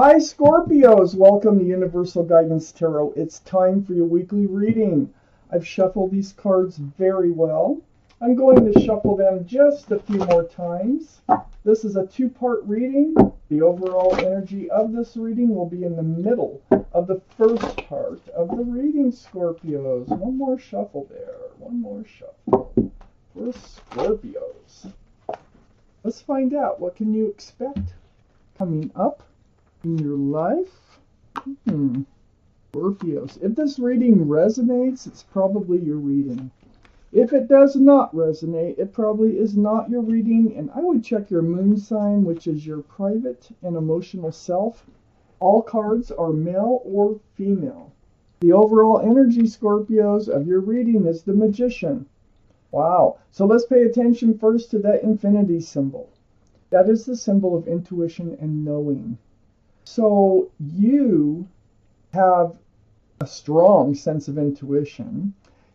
Hi Scorpios, welcome to Universal Guidance Tarot. It's time for your weekly reading. I've shuffled these cards very well. I'm going to shuffle them just a few more times. This is a two-part reading. The overall energy of this reading will be in the middle of the first part of the reading, Scorpios. One more shuffle there. One more shuffle for Scorpios. Let's find out, what can you expect coming up in your life? Scorpios. If this reading resonates, it's probably your reading. If it does not resonate, it probably is not your reading, and I would check your moon sign, which is your private and emotional self. All cards are male or female. The overall energy, Scorpios, of your reading is the Magician. Wow. So let's pay attention first to that infinity symbol. That is the symbol of intuition and knowing. So you have a strong sense of intuition.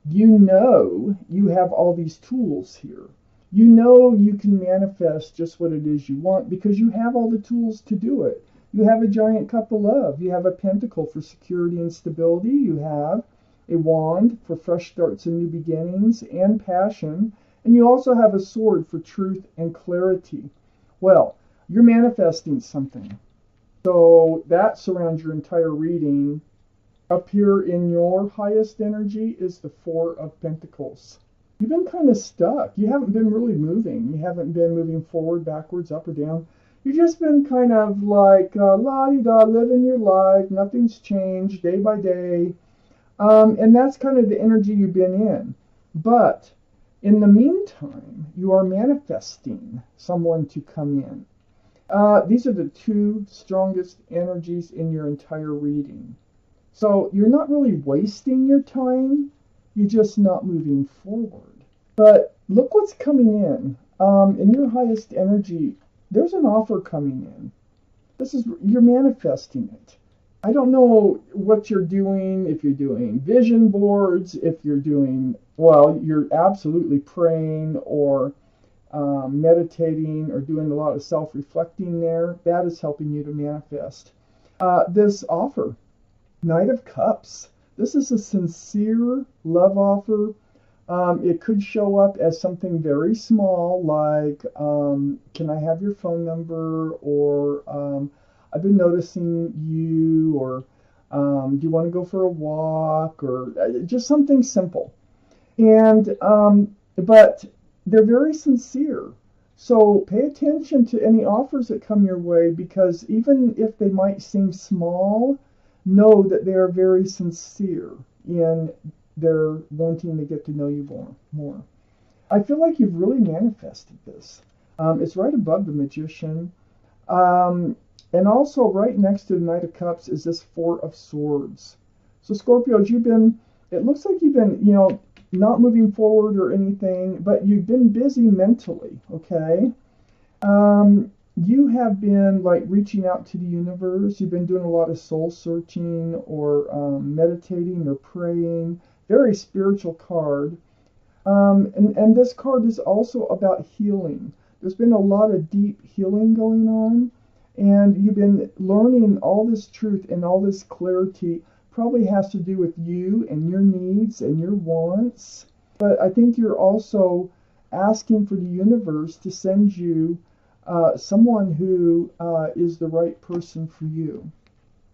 You know you have all these tools here. You know you can manifest just what it is you want because you have all the tools to do it. You have a giant cup of love. You have a pentacle for security and stability. You have a wand for fresh starts and new beginnings and passion. And you also have a sword for truth and clarity. Well, you're manifesting something. So that surrounds your entire reading. Up here in your highest energy is the Four of Pentacles. You've been kind of stuck. You haven't been really moving. You haven't been moving forward, backwards, up or down. You've just been kind of like la-di-da, living your life. Nothing's changed day by day. And that's kind of the energy you've been in. But in the meantime, you are manifesting someone to come in. These are the two strongest energies in your entire reading. So you're not really wasting your time. You're just not moving forward. But look what's coming in. In your highest energy, there's an offer coming in. You're manifesting it. I don't know what you're doing, if you're doing vision boards, if you're doing, well, you're absolutely praying or meditating or doing a lot of self-reflecting there. That is helping you to manifest. This offer, Knight of Cups. This is a sincere love offer. It could show up as something very small, like, can I have your phone number? Or I've been noticing you, or do you want to go for a walk? Or just something simple. And but they're very sincere. So pay attention to any offers that come your way, because even if they might seem small, know that they are very sincere in their wanting to get to know you more. I feel like you've really manifested this. It's right above the Magician. And also right next to the Knight of Cups is this Four of Swords. So Scorpios, it looks like you've been, not moving forward or anything, but you've been busy mentally, okay? You have been like reaching out to the universe. You've been doing a lot of soul searching or meditating or praying. Very spiritual card. And this card is also about healing. There's been a lot of deep healing going on, and you've been learning all this truth and all this clarity. Probably has to do with you and your needs and your wants. But I think you're also asking for the universe to send you someone who is the right person for you.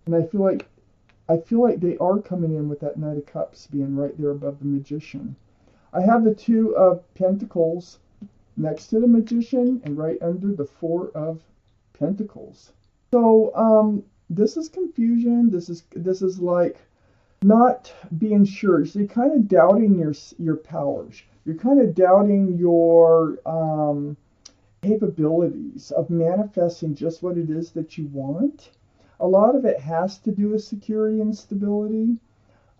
And I feel like they are coming in with that Knight of Cups being right there above the Magician. I have the Two of Pentacles next to the Magician and right under the Four of Pentacles. So this is confusion. This is like not being sure. So you're kind of doubting your powers. You're kind of doubting your capabilities of manifesting just what it is that you want. A lot of it has to do with security and stability.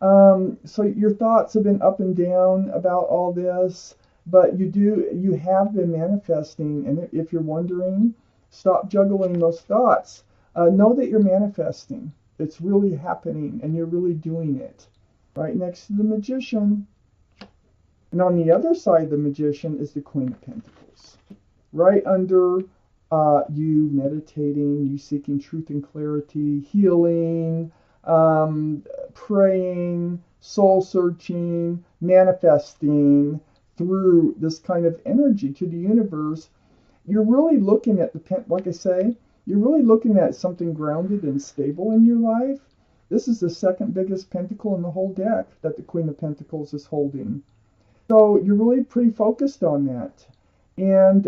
So your thoughts have been up and down about all this, but you have been manifesting. And if you're wondering, stop juggling those thoughts. Know that you're manifesting. It's really happening, and you're really doing it. Right next to the Magician. And on the other side of the Magician is the Queen of Pentacles. Right under you meditating, you seeking truth and clarity, healing, praying, soul searching, manifesting through this kind of energy to the universe. You're really looking at like I say, you're really looking at something grounded and stable in your life. This is the second biggest pentacle in the whole deck that the Queen of Pentacles is holding. So you're really pretty focused on that. And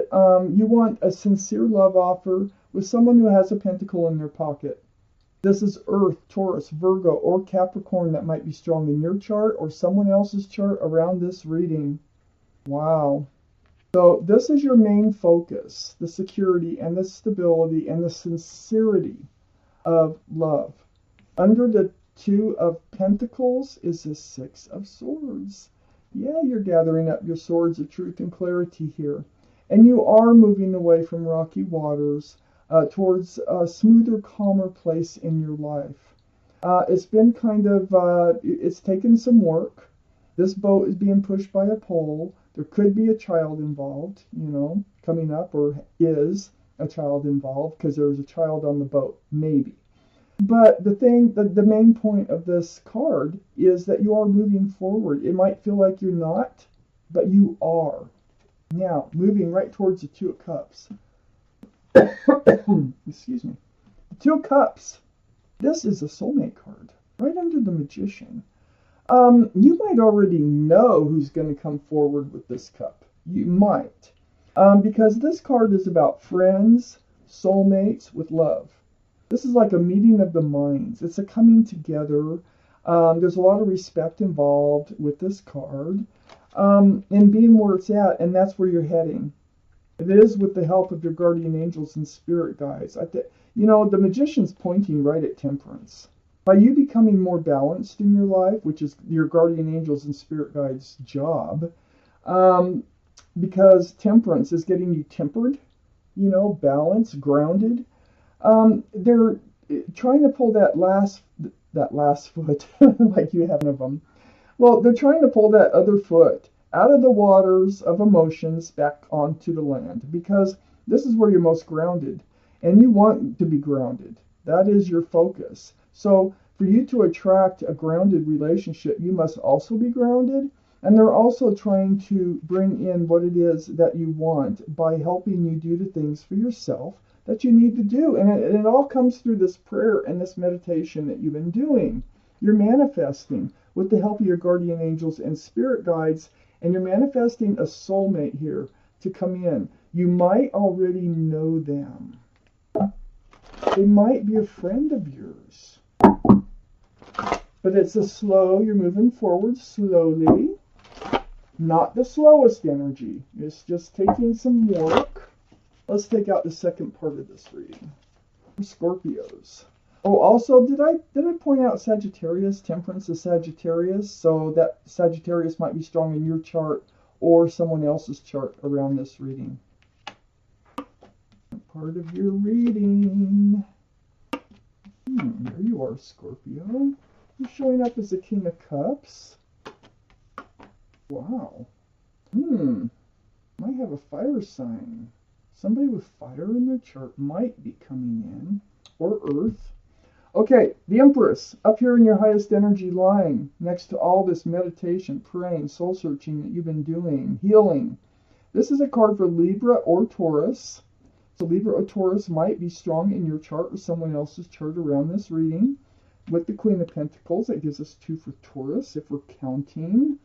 you want a sincere love offer with someone who has a pentacle in their pocket. This is Earth, Taurus, Virgo, or Capricorn that might be strong in your chart or someone else's chart around this reading. Wow. So this is your main focus, the security and the stability and the sincerity of love. Under the Two of Pentacles is the Six of Swords. Yeah, you're gathering up your swords of truth and clarity here. And you are moving away from rocky waters towards a smoother, calmer place in your life. It's been kind of, it's taken some work. This boat is being pushed by a pole. There could be a child involved, coming up, or is a child involved because there's a child on the boat, maybe. But the main point of this card is that you are moving forward. It might feel like you're not, but you are. Now, moving right towards the Two of Cups. Excuse me. The Two of Cups. This is a soulmate card, right under the Magician. You might already know who's going to come forward with this cup. You might. Because this card is about friends, soulmates with love. This is like a meeting of the minds. It's a coming together. There's a lot of respect involved with this card. And being where it's at, and that's where you're heading. It is with the help of your guardian angels and spirit guides. The Magician's pointing right at Temperance. By you becoming more balanced in your life, which is your guardian angels and spirit guides' job, because Temperance is getting you tempered, balanced, grounded. They're trying to pull that last foot, like you have one of them. Well, they're trying to pull that other foot out of the waters of emotions back onto the land, because this is where you're most grounded, and you want to be grounded. That is your focus. So for you to attract a grounded relationship, you must also be grounded. And they're also trying to bring in what it is that you want by helping you do the things for yourself that you need to do. And it all comes through this prayer and this meditation that you've been doing. You're manifesting with the help of your guardian angels and spirit guides, and you're manifesting a soulmate here to come in. You might already know them. They might be a friend of yours. But it's you're moving forward slowly. Not the slowest energy. It's just taking some work. Let's take out the second part of this reading. For Scorpios. Oh, also, did I point out Sagittarius? Temperance is Sagittarius, so that Sagittarius might be strong in your chart or someone else's chart around this reading. Part of your reading. There you are, Scorpio. You're showing up as a King of Cups. Wow. Might have a fire sign. Somebody with fire in their chart might be coming in. Or Earth. Okay, the Empress, up here in your highest energy line, next to all this meditation, praying, soul searching that you've been doing, healing. This is a card for Libra or Taurus. So Libra or Taurus might be strong in your chart or someone else's chart around this reading. With the Queen of Pentacles, that gives us 2 for Taurus, if we're counting.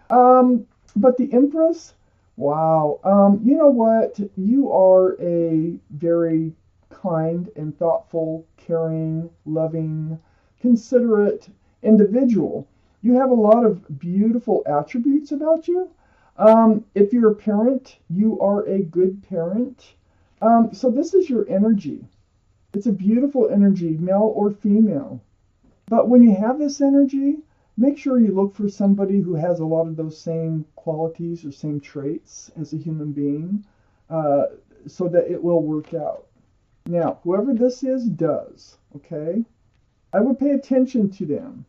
But the Empress, wow. You know what? You are a very kind and thoughtful, caring, loving, considerate individual. You have a lot of beautiful attributes about you. If you're a parent, you are a good parent. So this is your energy. It's a beautiful energy, male or female. But when you have this energy, make sure you look for somebody who has a lot of those same qualities or same traits as a human being, so that it will work out. Now, whoever this is does, okay? I would pay attention to them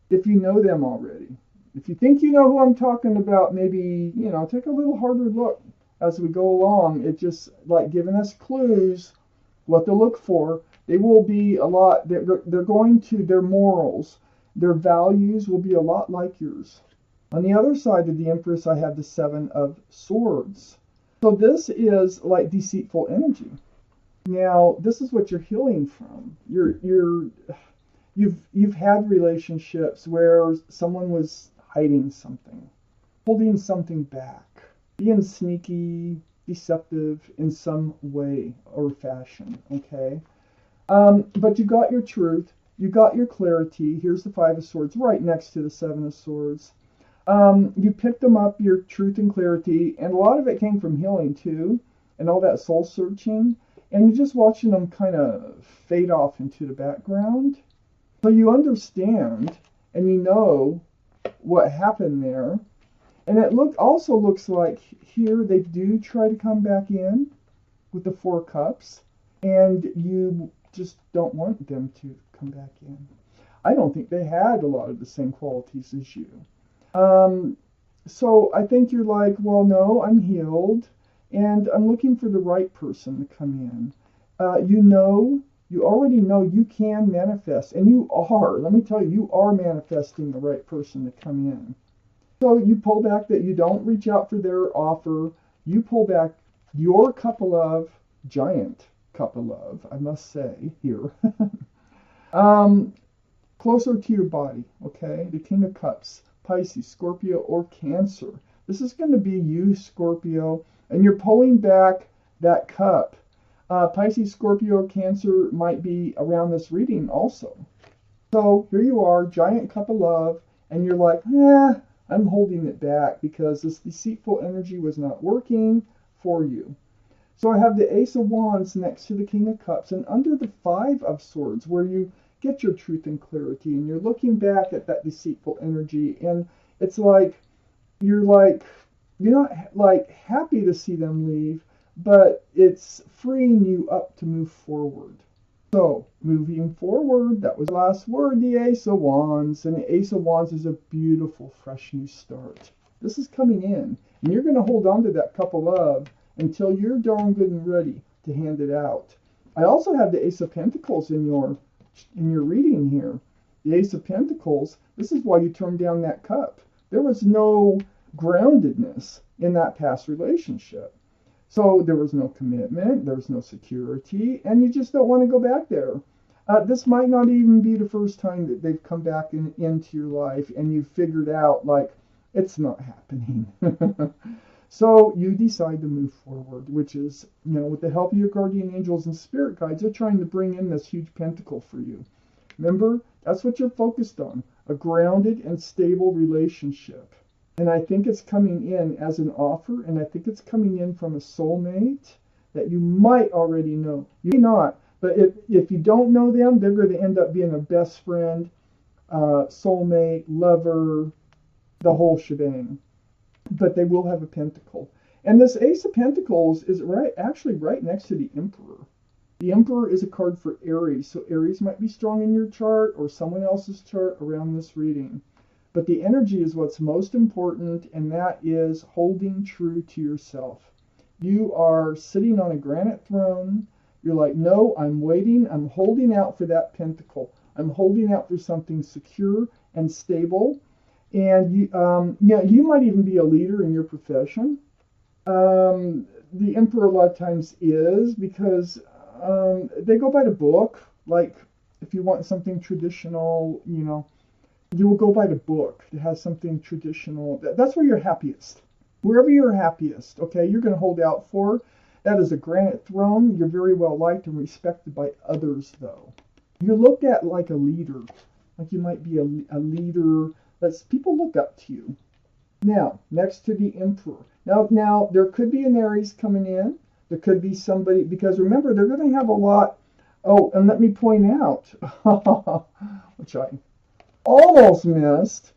if you know them already. If you think you know who I'm talking about, maybe, take a little harder look. as we go along. It just like giving us clues what to look for. They will be a lot, they're going to, their morals, their values will be a lot like yours. On the other side of the Empress, I have the Seven of Swords. So this is like deceitful energy. Now, this is what you're healing from. You've had relationships where someone was hiding something, holding something back, being sneaky, deceptive in some way or fashion, okay? But you got your truth, you got your clarity. Here's the Five of Swords right next to the Seven of Swords. You picked them up, your truth and clarity, and a lot of it came from healing too, and all that soul searching, and you're just watching them kind of fade off into the background. So you understand, and you know what happened there. And it also looks like here they do try to come back in with the Four Cups, and you just don't want them to come back in. I don't think they had a lot of the same qualities as you. So I think you're like, well, no, I'm healed, and I'm looking for the right person to come in. You already know you can manifest, and you are. Let me tell you, you are manifesting the right person to come in. So you pull back that you don't reach out for their offer. You pull back your cup of love, giant cup of love, I must say here. Closer to your body, okay? The King of Cups, Pisces, Scorpio, or Cancer. This is going to be you, Scorpio, and you're pulling back that cup. Pisces, Scorpio, Cancer might be around this reading also. So here you are, giant cup of love, and you're like, I'm holding it back because this deceitful energy was not working for you. So I have the Ace of Wands next to the King of Cups, and under the Five of Swords, where you get your truth and clarity, and you're looking back at that deceitful energy, and it's like you're not like happy to see them leave, but it's freeing you up to move forward. So moving forward, that was the last word, the Ace of Wands, and the Ace of Wands is a beautiful fresh new start. This is coming in, and you're going to hold on to that cup of love until you're darn good and ready to hand it out. I also have the Ace of Pentacles in your reading here. The Ace of Pentacles, this is why you turned down that cup. There was no groundedness in that past relationship. So there was no commitment, there was no security, and you just don't want to go back there. This might not even be the first time that they've come back into your life and you've figured out, like, it's not happening. So you decide to move forward, which is, with the help of your guardian angels and spirit guides, they're trying to bring in this huge pentacle for you. Remember, that's what you're focused on, a grounded and stable relationship. And I think it's coming in as an offer, and I think it's coming in from a soulmate that you might already know. You may not, but if you don't know them, they're going to end up being a best friend, soulmate, lover, the whole shebang. But they will have a pentacle. And this Ace of Pentacles is actually right next to the Emperor. The Emperor is a card for Aries, so Aries might be strong in your chart or someone else's chart around this reading. But the energy is what's most important, and that is holding true to yourself. You are sitting on a granite throne. You're like, no, I'm waiting. I'm holding out for that pentacle. I'm holding out for something secure and stable. And you might even be a leader in your profession. The Emperor a lot of times is, because they go by the book. Like, if you want something traditional, you will go by the book. It has something traditional. That's where you're happiest. Wherever you're happiest, okay, you're going to hold out for. That is a granite throne. You're very well liked and respected by others, though. You're looked at like a leader. Like you might be a leader. People look up to you. Now, next to the Emperor. Now, there could be an Aries coming in. There could be somebody, because remember, they're going to have a lot. Oh, and let me point out, which I almost missed,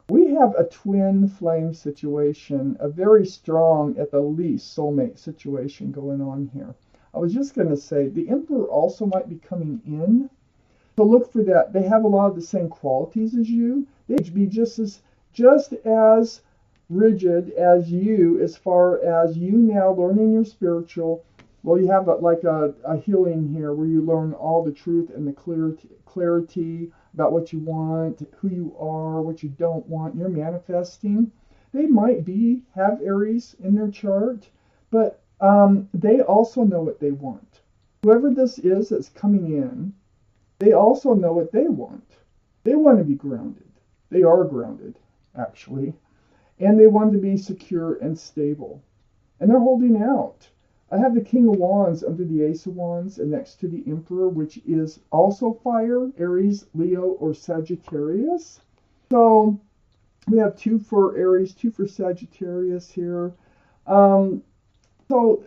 we have a twin flame situation, a very strong, at the least, soulmate situation going on here. I was just going to say, the Emperor also might be coming in. So look for that. They have a lot of the same qualities as you. They'd be just as rigid as you, as far as you now learning your spiritual. Well, you have a healing here where you learn all the truth and the clarity about what you want, who you are, what you don't want. You're manifesting. They might have Aries in their chart, but they also know what they want. Whoever this is that's coming in, they also know what they want. They want to be grounded. They are grounded, actually. And they want to be secure and stable. And they're holding out. I have the King of Wands under the Ace of Wands and next to the Emperor, which is also fire, Aries, Leo, or Sagittarius. So we have 2 for Aries, 2 for Sagittarius here. So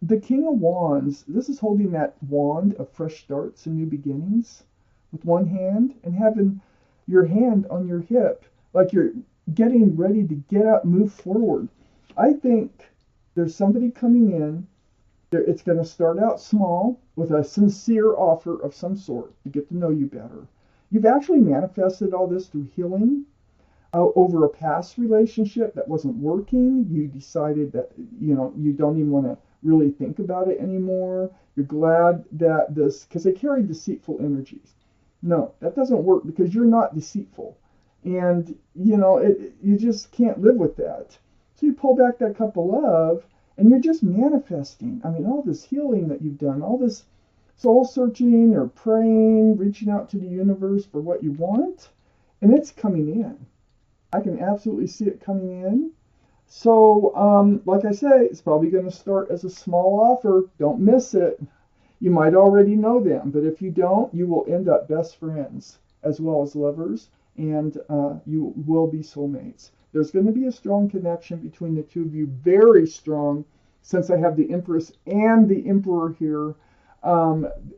the King of Wands, this is holding that wand of fresh starts and new beginnings with one hand and having your hand on your hip, like you're getting ready to get up, move forward. I think there's somebody coming in. It's going to start out small with a sincere offer of some sort to get to know you better. You've actually manifested all this through healing over a past relationship that wasn't working. You decided that, you don't even want to really think about it anymore. You're glad that because they carry deceitful energies. No, that doesn't work because you're not deceitful. And, you just can't live with that. So you pull back that cup of love and you're just manifesting. I mean, all this healing that you've done, all this soul searching or praying, reaching out to the universe for what you want, and it's coming in. I can absolutely see it coming in. So, like I say, it's probably going to start as a small offer. Don't miss it. You might already know them, but if you don't, you will end up best friends as well as lovers, and you will be soulmates. There's going to be a strong connection between the two of you, very strong, since I have the Empress and the Emperor here.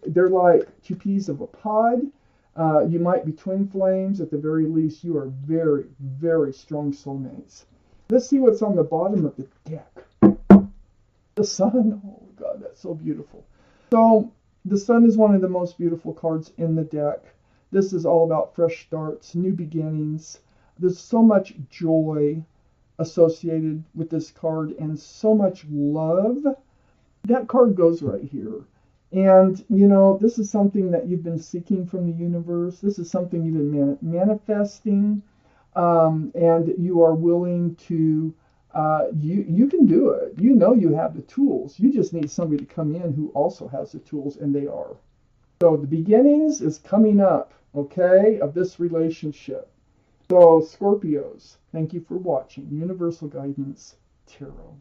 They're like 2 peas of a pod. You might be twin flames. At the very least, you are very, very strong soulmates. Let's see what's on the bottom of the deck. The Sun. Oh, God, that's so beautiful. So, the Sun is one of the most beautiful cards in the deck. This is all about fresh starts, new beginnings. There's so much joy associated with this card and so much love. That card goes right here. And, this is something that you've been seeking from the universe. This is something you've been manifesting. And you are willing to, you can do it. You have the tools. You just need somebody to come in who also has the tools, and they are. So the beginnings is coming up, okay, of this relationship. So, Scorpios, thank you for watching Universal Guidance Tarot.